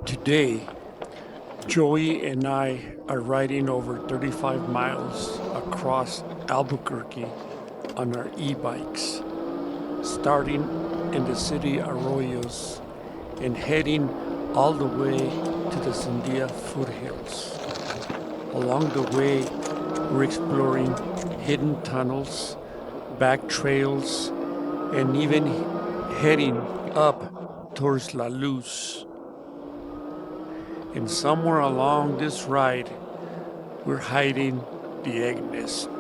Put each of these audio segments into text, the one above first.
Today, Joey and I are riding over 35 miles across Albuquerque on our e-bikes, starting in the city Arroyos and heading all the way to the Sandia foothills. Along the way, we're exploring hidden tunnels, back trails, and even heading up towards La Luz. And somewhere along this ride, we're hiding the egg nest.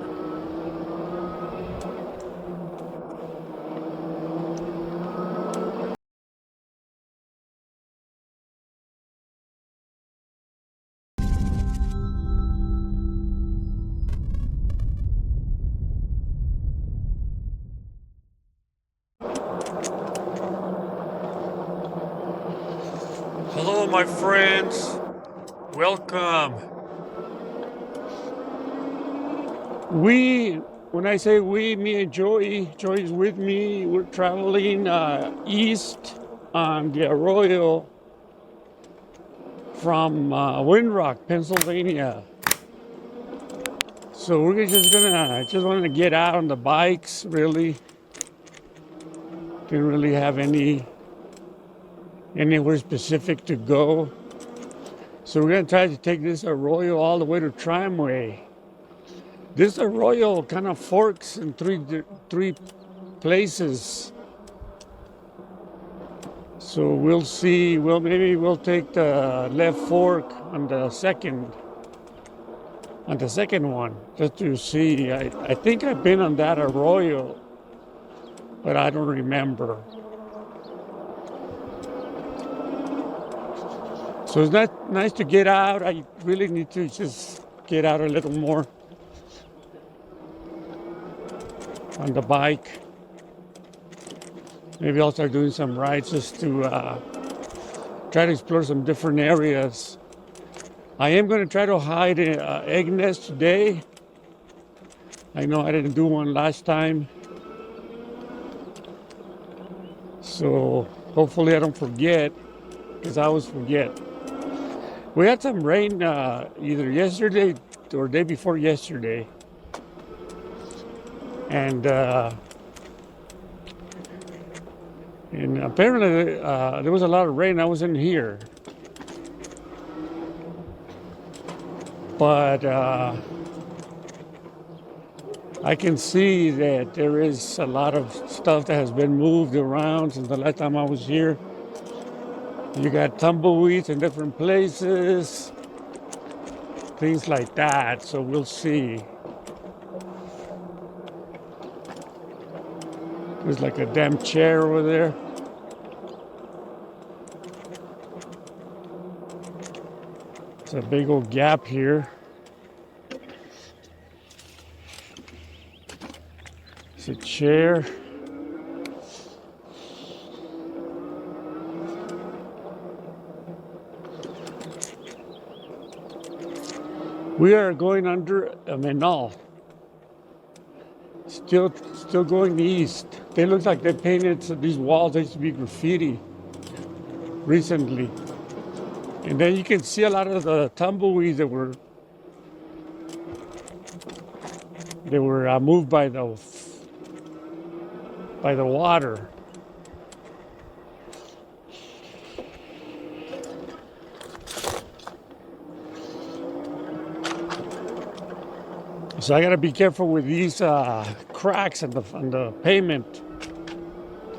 Hello, my friends. Welcome. When I say we, me and Joey's with me. We're traveling east on the Arroyo from Windrock, Pennsylvania. So we're just want to get out on the bikes. Really, didn't really have anywhere specific to go. So we're gonna try to take this arroyo all the way to Tramway. This arroyo kind of forks in three places. So we'll see. Well, maybe we'll take the left fork on the second one, just to see. I think I've been on that arroyo, but I don't remember. So it's not nice to get out. I really need to just get out a little more on the bike. Maybe I'll start doing some rides just to try to explore some different areas. I am going to try to hide an egg nest today. I know I didn't do one last time. So hopefully I don't forget, because I always forget. We had some rain either yesterday or day before yesterday. And apparently there was a lot of rain. I wasn't here. But I can see that there is a lot of stuff that has been moved around since the last time I was here. You got tumbleweeds in different places, things like that. So we'll see. There's like a damn chair over there. It's a big old gap here. It's a chair. We are going under a manal. Still going east. They look like they painted these walls. They used to be graffiti recently. And then you can see a lot of the tumbleweeds that were moved by the water. So I gotta be careful with these cracks on the pavement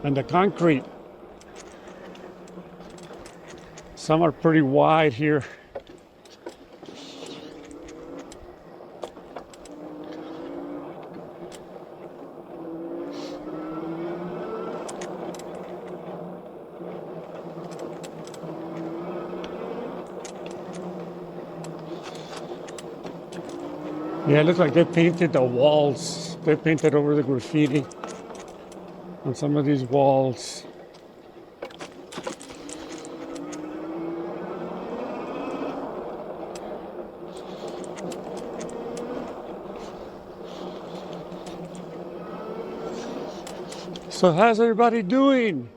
and the concrete. Some are pretty wide here. Yeah, it looks like they painted the walls. They painted over the graffiti on some of these walls. So how's everybody doing?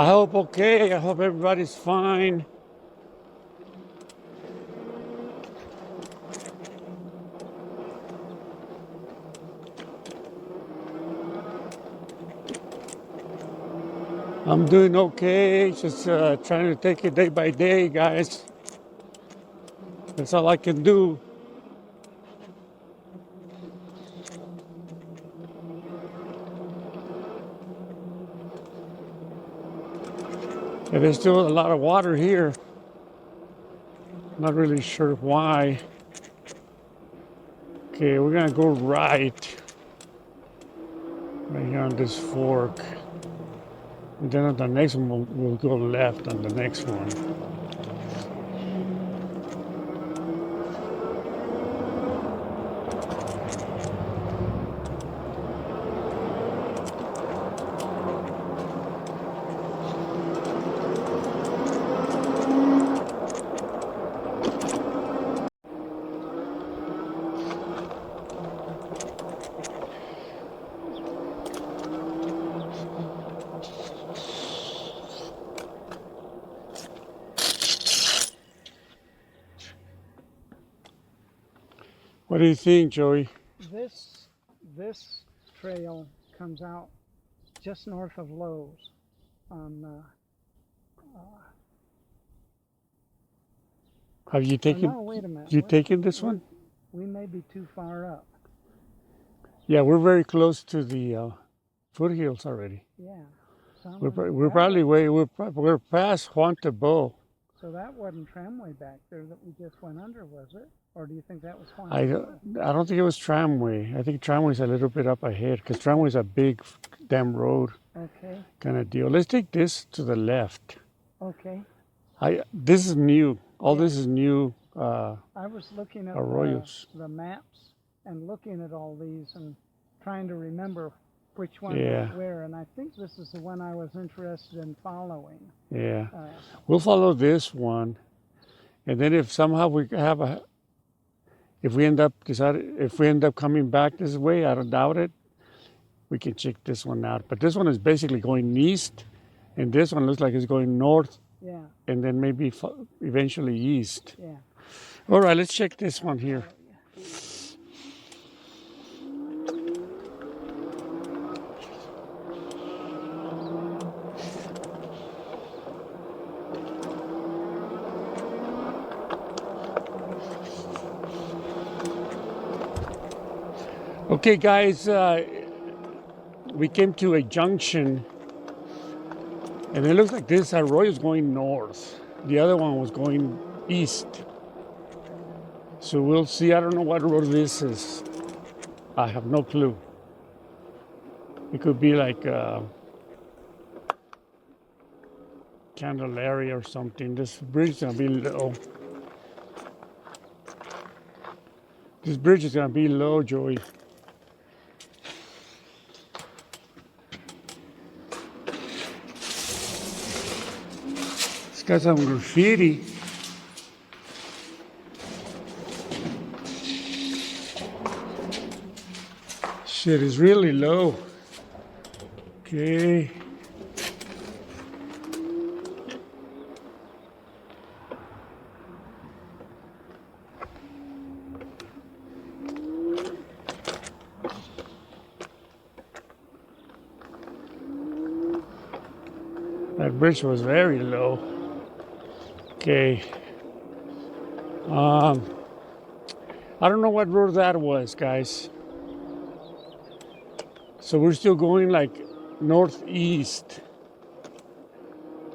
I hope okay. I hope everybody's fine. I'm doing okay. Just trying to take it day by day, guys. That's all I can do. And there's still a lot of water here. Not really sure why. Okay, we're gonna go right here on this fork. And then on the next one, we'll go left on the next one. What do you think, Joey? This trail comes out just north of Lowe's on. Have you taken? No, wait a minute. You taken this one? We may be too far up. Yeah, we're very close to the foothills already. Yeah. We're probably we're past Juan Tabo. So that wasn't Tramway back there that we just went under, was it? Or do you think that was Juan? I don't think it was Tramway. I think Tramway's a little bit up ahead because Tramway's a big damn road. Okay. Kind of deal. Let's take this to the left. Okay. This is new. All this is new. I was looking at Arroyos. the maps and looking at all these and trying to remember which one Yeah. was where, and I think this is the one I was interested in following. Yeah. We'll follow this one, and then if somehow we have if we end up coming back this way, I don't doubt it, we can check this one out. But this one is basically going east, and this one looks like it's going north. Yeah. And then maybe eventually east. Yeah. All right, let's check this one here. Okay, guys, we came to a junction, and it looks like this Arroyo is going north. The other one was going east. So we'll see. I don't know what road this is. I have no clue. It could be like Candelaria or something. This bridge is gonna be low. This bridge is gonna be low, Joey. It's got some graffiti. Shit is really low. Okay. That bridge was very low. Okay. I don't know what road that was, guys. So we're still going like northeast.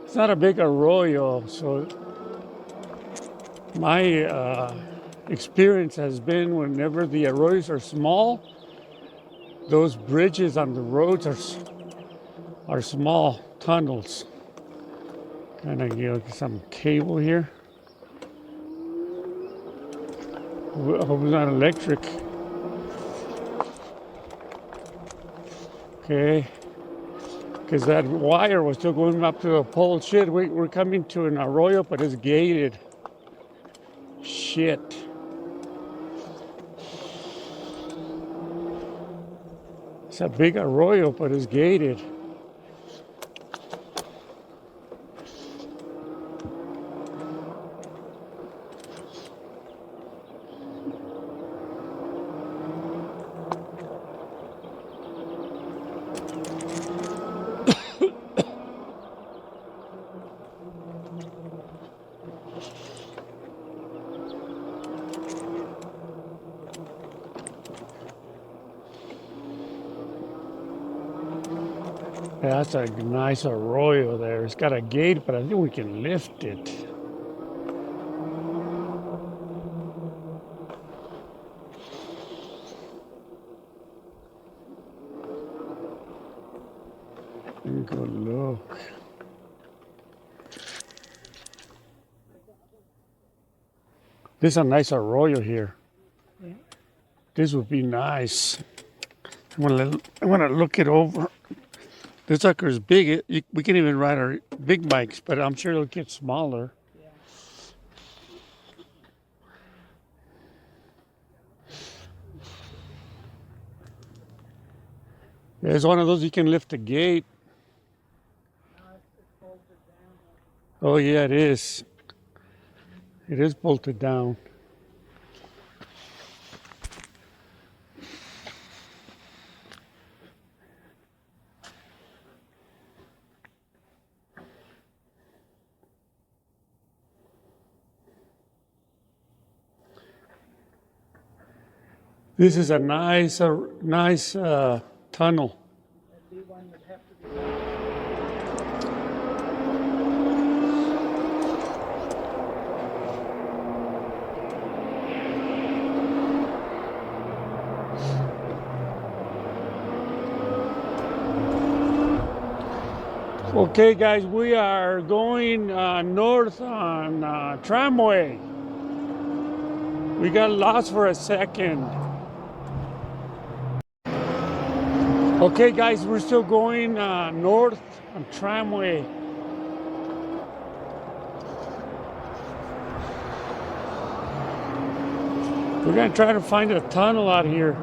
It's not a big arroyo, so my experience has been whenever the arroyos are small, those bridges on the roads are small tunnels. Kind of get some cable here. I hope it's not electric. Okay, because that wire was still going up to the pole. Shit, we're coming to an arroyo, but it's gated. Shit. It's a big arroyo, but it's gated. That's a nice arroyo there. It's got a gate, but I think we can lift it. Good look. This is a nice arroyo here. Yeah. This would be nice. I want to look it over. This sucker's big. We can even ride our big bikes, but I'm sure it'll get smaller. Yeah. It's one of those you can lift the gate. It's bolted down. Oh yeah, it is. It is bolted down. This is a nice tunnel. That'd be one that'd have to be. Okay, guys, we are going north on Tramway. We got lost for a second. Okay, guys, we're still going north on Tramway. We're gonna try to find a tunnel out here.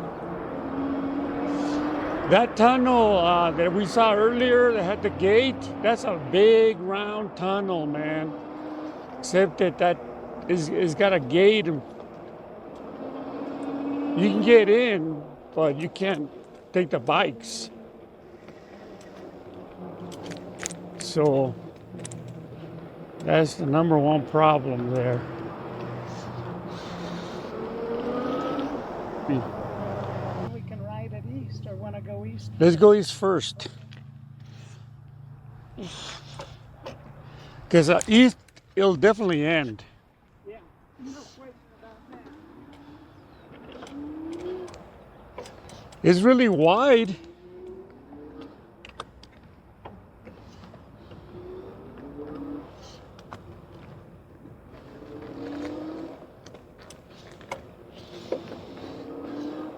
That tunnel that we saw earlier that had the gate, that's a big round tunnel, man. Except that is got a gate. You can get in, but you can't take the bikes. So that's the number one problem there. We can ride it east, or want to go east. Let's go east first. Because east, it'll definitely end. Yeah, no question about that. It's really wide.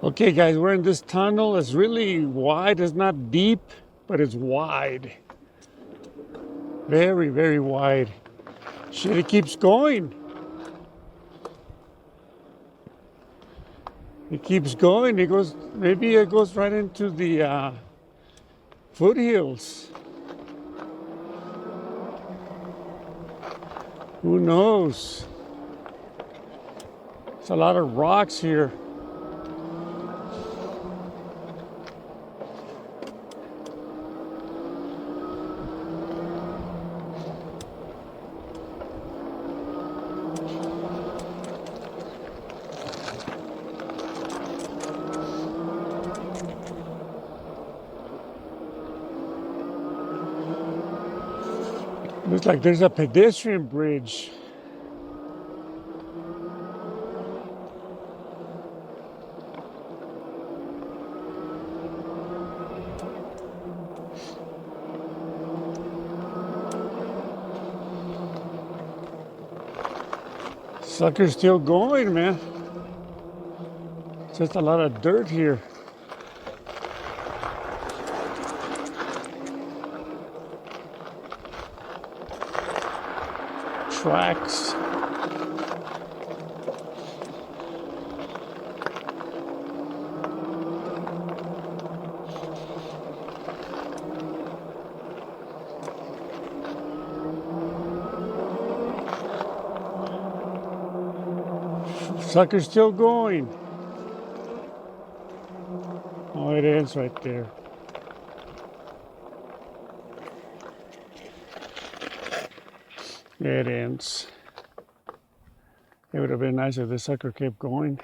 Okay, guys, we're in this tunnel. It's really wide. It's not deep, but it's wide. Very, very wide. Shit, it keeps going. It keeps going. It goes. Maybe it goes right into the foothills. Who knows? There's a lot of rocks here. Looks like there's a pedestrian bridge. Sucker's still going, man. Just a lot of dirt here. Tracks. Sucker's still going. Oh, it ends right there. It ends. It would have been nice if the sucker kept going.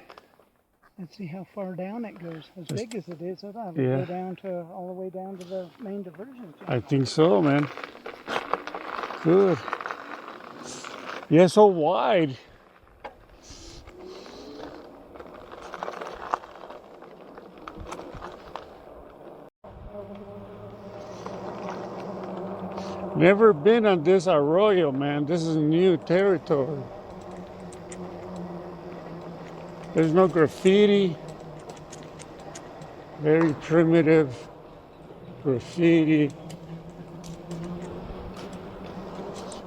Let's see how far down it goes. As big as it is, it'll Yeah. go down to all the way down to the main diversion channel. I think so, man. Good. Yeah, so wide. Never been on this arroyo, man. This is new territory. There's no graffiti. Very primitive graffiti.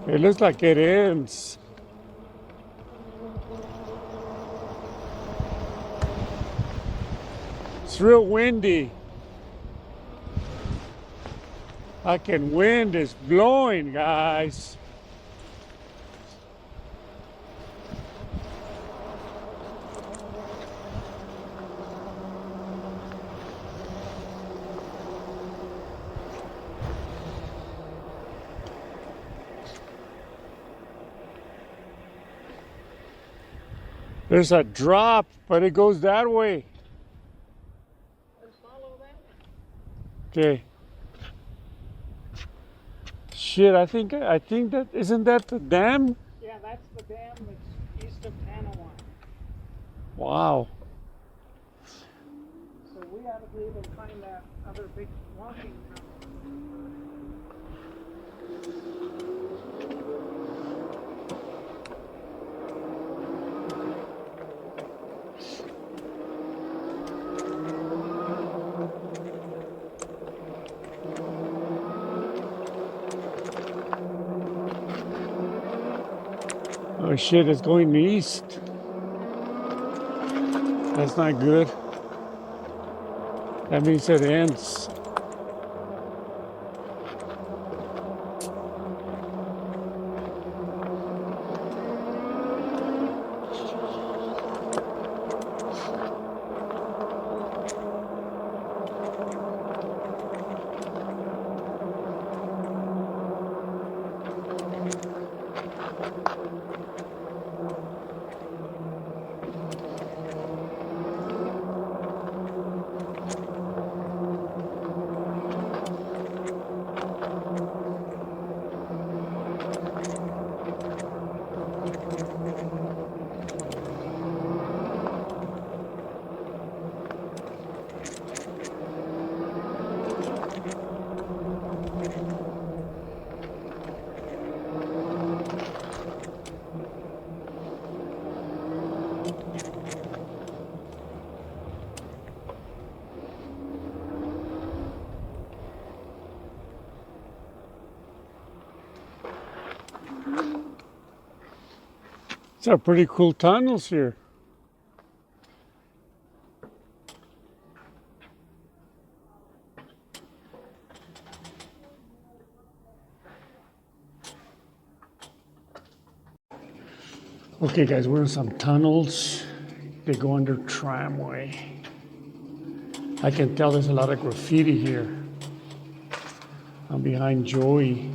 It looks like it ends. It's real windy. Fucking wind is blowing, guys. There's a drop, but it goes that way. Let's follow that. Okay. Shit, I think that isn't that the dam? Yeah, that's the dam that's east of Panawan. Wow. So we ought to be able to find that other big walking route. Oh shit, it's going east. That's not good. That means it ends. These are pretty cool tunnels here. Okay guys, we're in some tunnels. They go under Tramway. I can tell there's a lot of graffiti here. I'm behind Joey.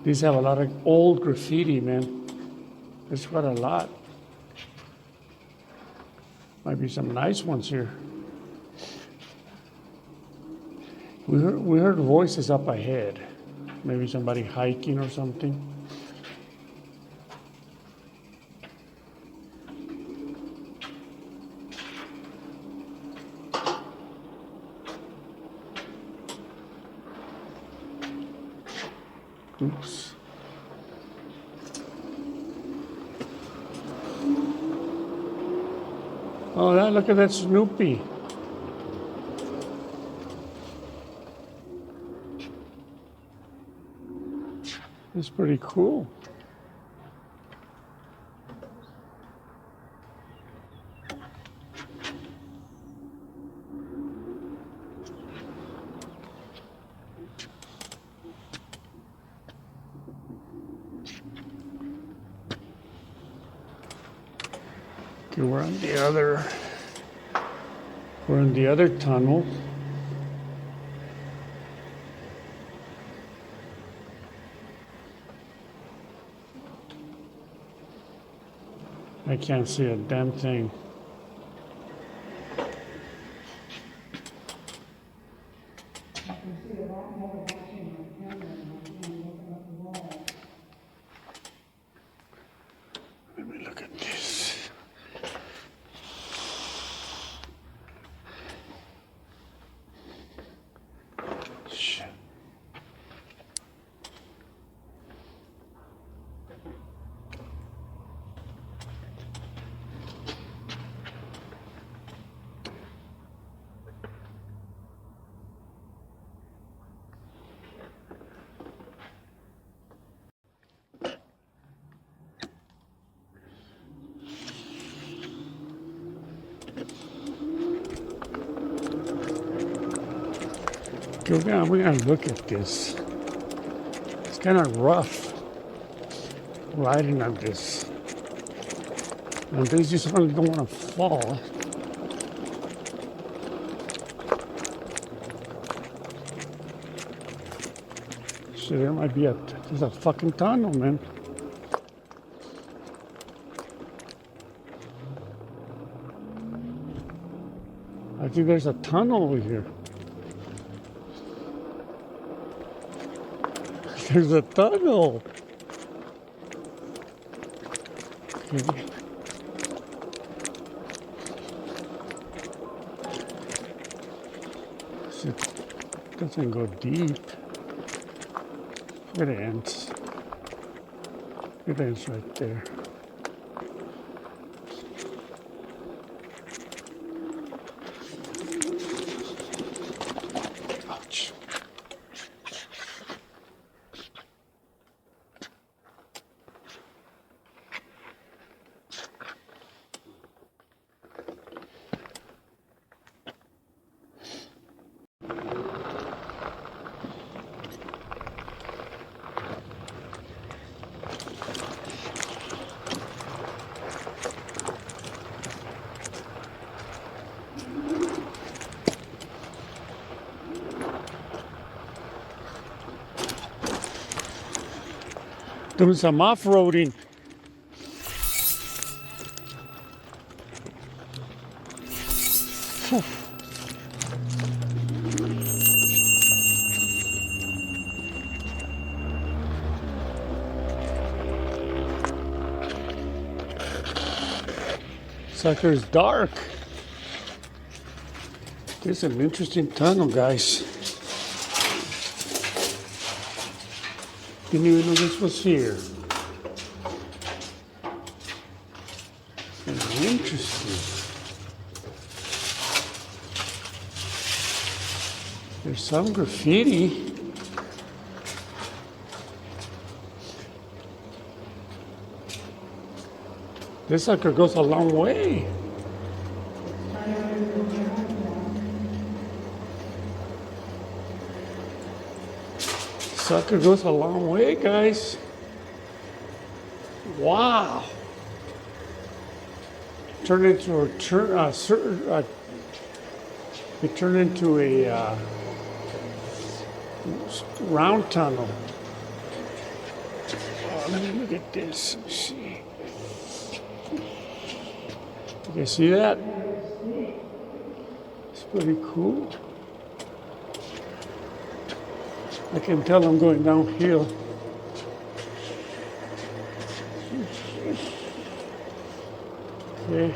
These have a lot of old graffiti, man. There's quite a lot. Might be some nice ones here. We heard voices up ahead. Maybe somebody hiking or something. Oops. Oh, look at that Snoopy. It's pretty cool. Okay, we're in the other tunnel. I can't see a damn thing. Let me look at this. Shit. We're gonna look at this. It's kind of rough riding on this. And they just really don't want to fall. Shit, there might be there's a fucking tunnel, man. I think there's a tunnel over here. There's a tunnel. Okay. It doesn't go deep. It ends. It ends right there. Ouch. Doing some off-roading. Sucker's dark. This is an interesting tunnel, guys. Didn't even know this was here. Interesting. There's some graffiti. This sucker goes a long way. Sucker goes a long way, guys. Wow. Turned into it turned into a round tunnel. Oh, let me look at this. Let's see. You guys see that? It's pretty cool. I can tell I'm going downhill. Okay.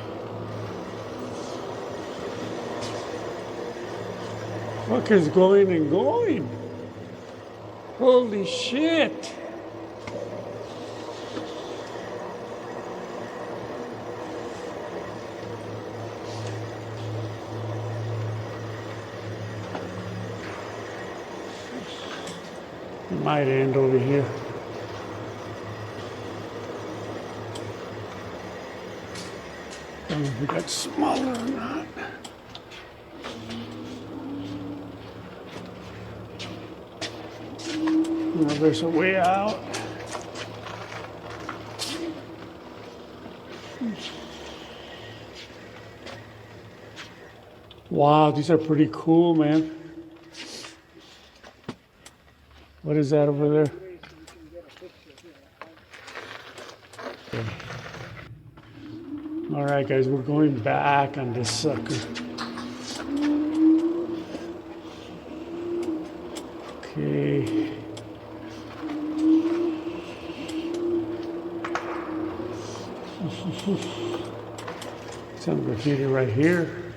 Fucker's going and going. Holy shit. It might end over here. I don't know if it got smaller or not. Now there's a way out. Wow, these are pretty cool, man. What is that over there? Okay. All right, guys, we're going back on this sucker. Okay. Some graffiti right here.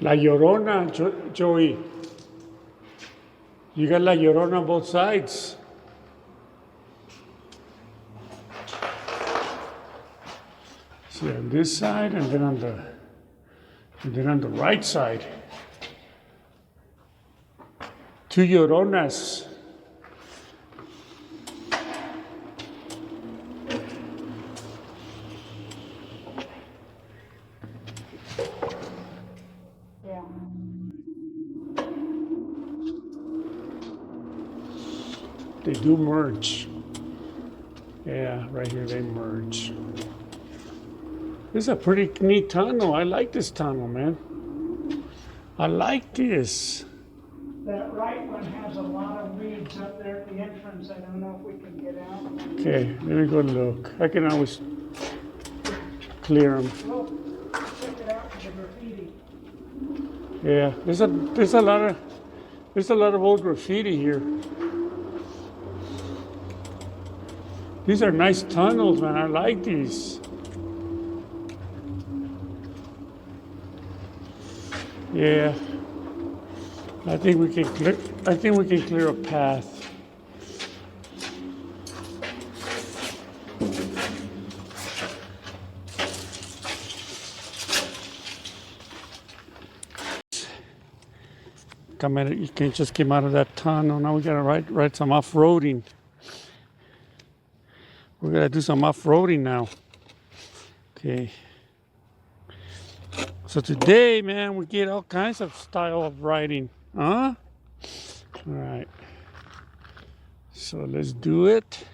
La Llorona, Joey. You got La Llorona on both sides. See, on this side and then on the right side. Two Lloronas. Yeah. They do merge. Yeah, right here they merge. This is a pretty neat tunnel. I like this tunnel, man. I like this. That right one has a lot of weeds up there at the entrance. I don't know if we can get out. Okay, let me go look. I can always clear them. Look, check it out for the graffiti. Yeah, there's a lot of old graffiti here. These are nice tunnels, man. I like these. Yeah. I think we can clear a path. You can't just come out of that tunnel. Now we gotta ride some off-roading. We're gonna do some off-roading now. Okay. So today, man, we get all kinds of style of riding. Huh? All right. So let's do it.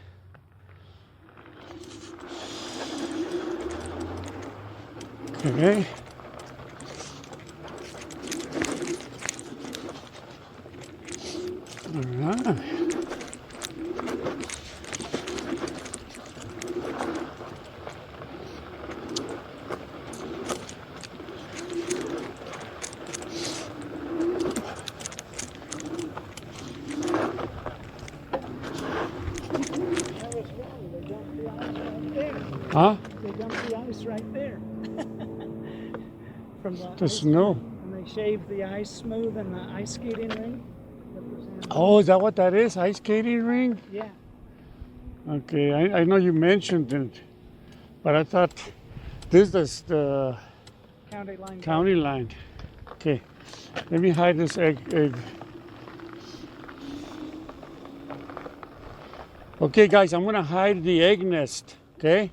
Okay. All right. Huh? They dumped the ice right there. From The snow. And they shaved the ice smooth in the ice skating ring. Oh, is that what that is? Ice skating ring? Yeah. Okay, I know you mentioned it, but I thought this is the County line. line. Okay, let me hide this egg. Okay, guys, I'm gonna hide the egg nest. Okay,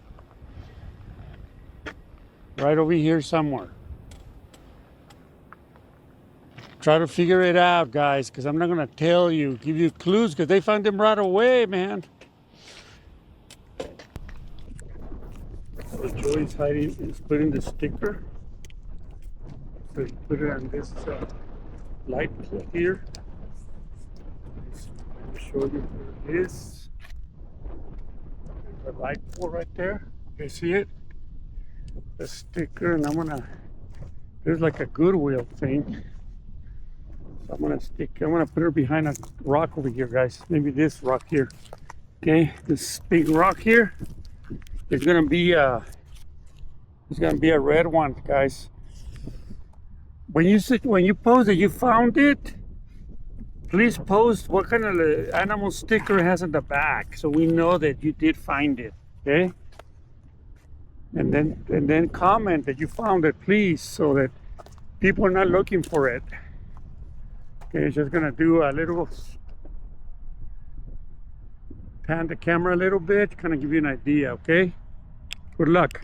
right over here somewhere. Try to figure it out, guys, because I'm not gonna tell you, give you clues, because they found them right away, man. So Joey's is putting the sticker. So you put it on this light here. Let me show you where it is. There's a light pole right there. You see it? The sticker, and there's like a Goodwill thing. So I'm gonna put her behind a rock over here, guys. Maybe this rock here. Okay, this big rock here. It's gonna be a red one, guys. When you post it, you found it. Please post what kind of animal sticker it has in the back, so we know that you did find it. Okay. And then comment that you found it, please, so that people are not looking for it. Okay, just gonna do a little pan the camera a little bit, kind of give you an idea. Okay. Good luck.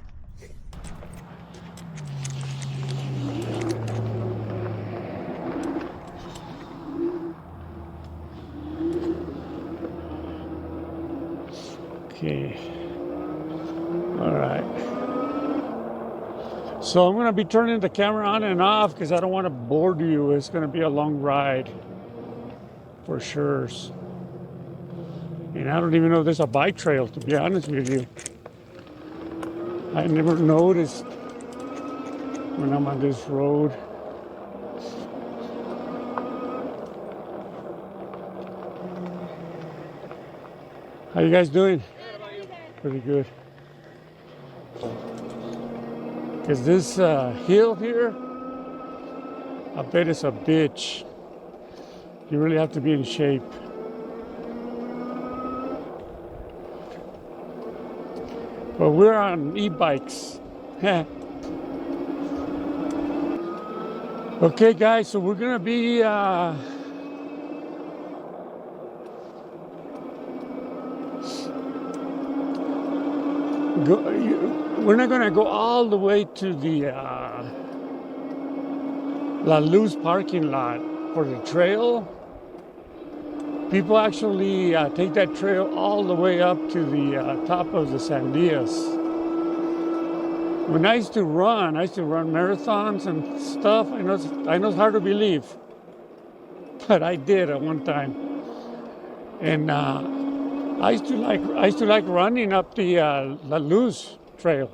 Okay. All right. So I'm going to be turning the camera on and off because I don't want to bore you. It's going to be a long ride for sure. And I don't even know if there's a bike trail, to be honest with you. I never noticed when I'm on this road. How you guys doing? Pretty good. Because this hill here, I bet it's a bitch. You really have to be in shape. But we're on e-bikes. Okay, guys, so we're gonna be we're not gonna go all the way to the La Luz parking lot for the trail. People actually take that trail all the way up to the top of the Sandias. When I used to run marathons and stuff. I know it's hard to believe, but I did at one time. And I used to like running up the La Luz Trail.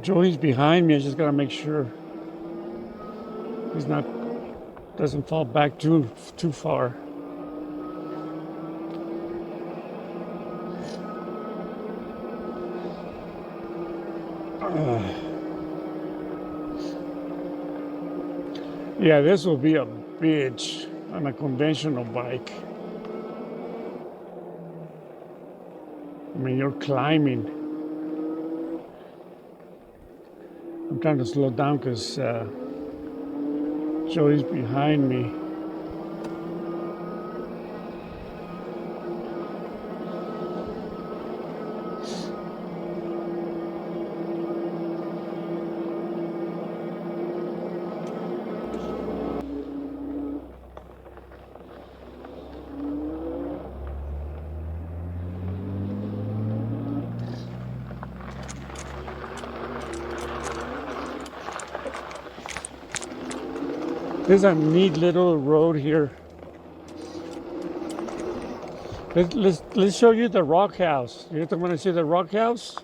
Joey's behind me. I just gotta make sure he's doesn't fall back too far. Yeah, this will be a bitch on a conventional bike. I mean, you're climbing. I'm trying to slow down because Joey's behind me. There's a neat little road here. Let's show you the rock house. You want to see the rock house?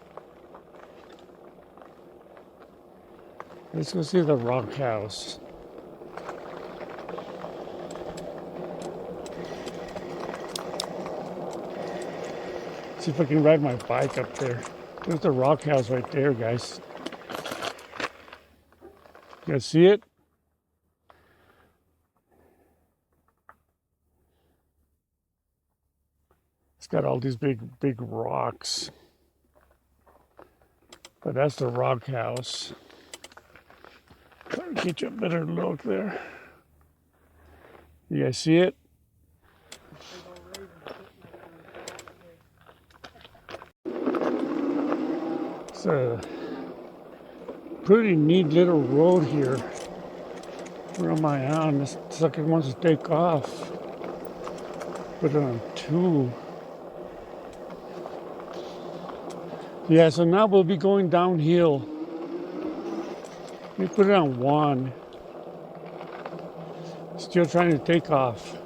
Let's go see the rock house. See if I can ride my bike up there. There's the rock house right there, guys. You guys see it? It's got all these big rocks. But that's the rock house. Try to get you a better look there. You guys see it? It's a pretty neat little road here. Where am I on? This sucker wants to take off. Put it on 2. Yeah, so now we'll be going downhill. Let me put it on 1. Still trying to take off.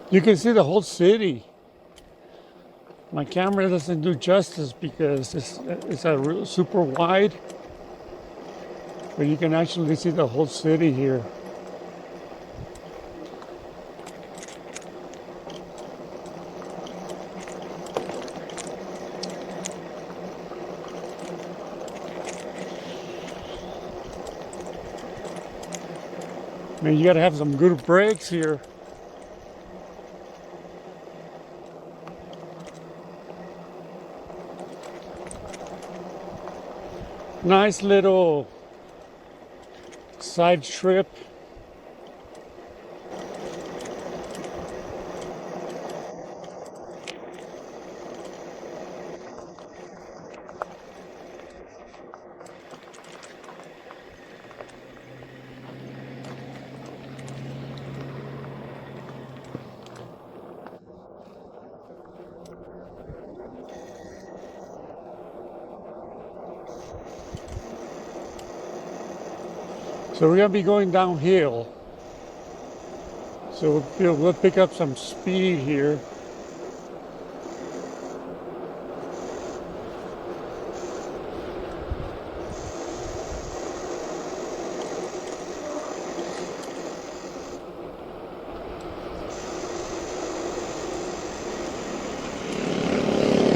You can see the whole city. My camera doesn't do justice because it's a real super wide, but you can actually see the whole city here. Man, you gotta have some good brakes here. Nice little side trip. So we're gonna be going downhill. So we'll pick up some speed here.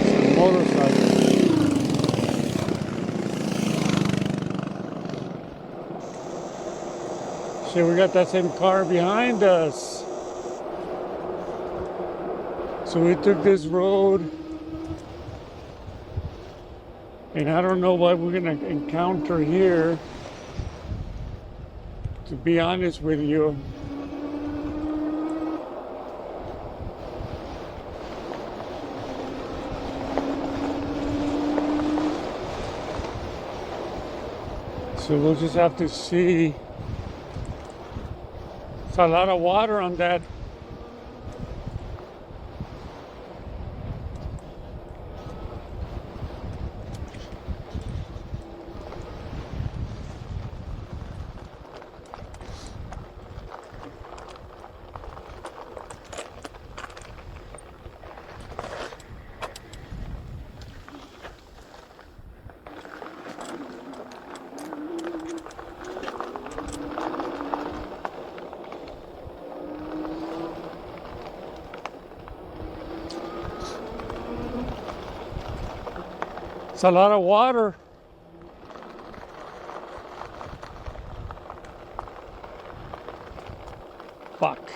Some motorcycles. Shit, we got that same car behind us. So we took this road, and I don't know what we're gonna encounter here, to be honest with you. So we'll just have to see. It's a lot of water on that. It's a lot of water. Fuck.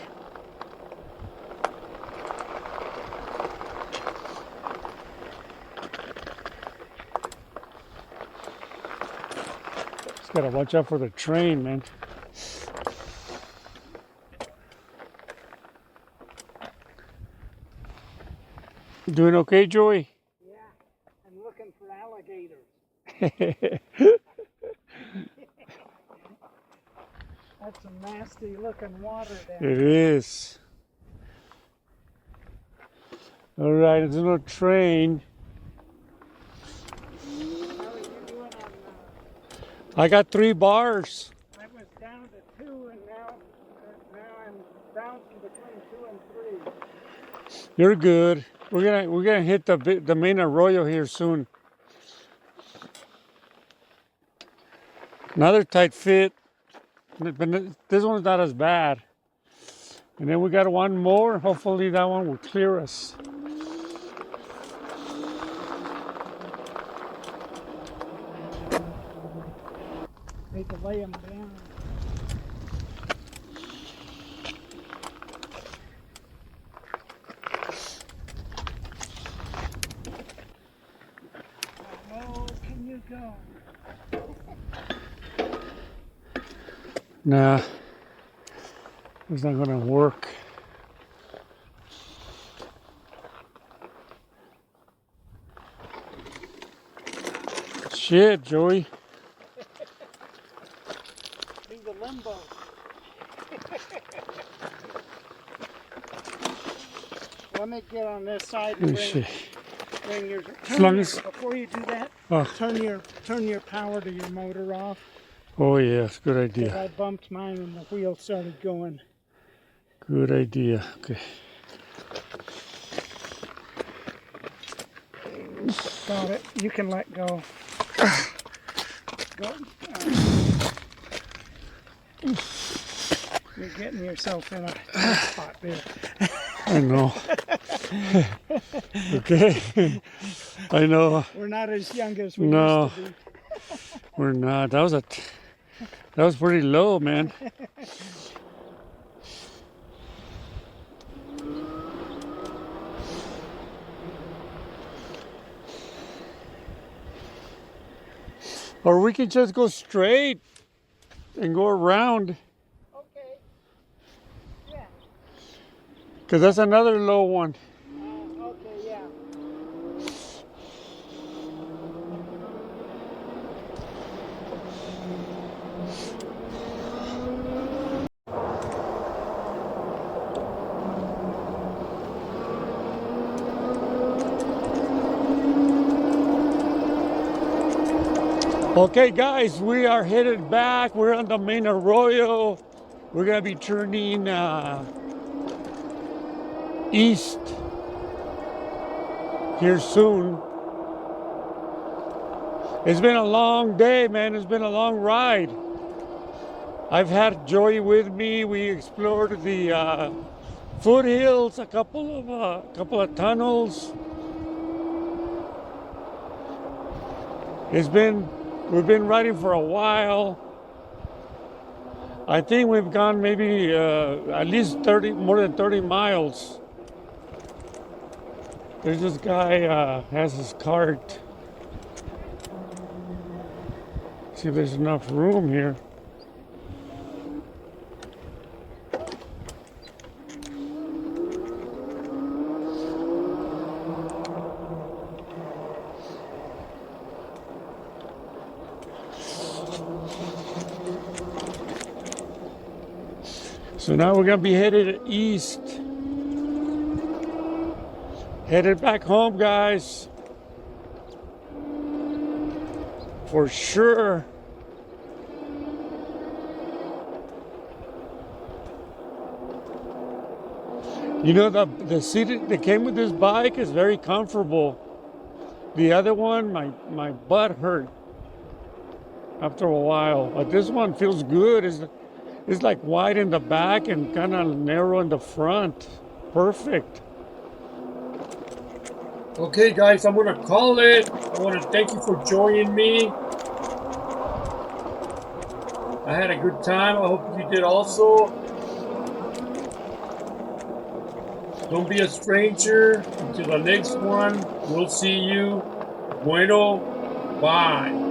Just gotta watch out for the train, man. You doing okay, Joey? I'm looking for alligators. That's some nasty looking water there. It is. All right, there's no train. How are you doing on I got 3 bars. I was down to 2 and now I'm bouncing between 2 and 3. You're good. We're gonna hit the main arroyo here soon. Another tight fit, but this one's not as bad. And then we got one more. Hopefully that one will clear us. Need to lay them down. How low can you go? Nah, it's not gonna work. Shit, Joey. Be the limbo. Let me get on this side and bring your before you do that, turn your power to your motor off. Oh yeah, it's a good idea. I bumped mine and the wheel started going. Good idea. Okay. Got it. You can let go. Go. You're getting yourself in a tough spot there. I know. Okay. I know. We're not as young as we used to be. We're not. That was pretty low, man. Or we can just go straight and go around. Okay. Yeah. Because that's another low one. Okay, yeah. Okay, guys, we are headed back. We're on the main arroyo. We're gonna be turning east here soon. It's been a long day, man. It's been a long ride. I've had Joey with me. We explored the foothills, a couple of tunnels. We've been riding for a while. I think we've gone maybe at least more than 30 miles. There's this guy has his cart. See if there's enough room here. So now we're gonna be headed east. Headed back home, guys. For sure. You know, the seat that came with this bike is very comfortable. The other one, my butt hurt after a while. But this one feels good. It's like wide in the back and kind of narrow in the front. Perfect. Okay, guys, I'm going to call it. I want to thank you for joining me. I had a good time. I hope you did also. Don't be a stranger. Until the next one, we'll see you. Bueno, bye.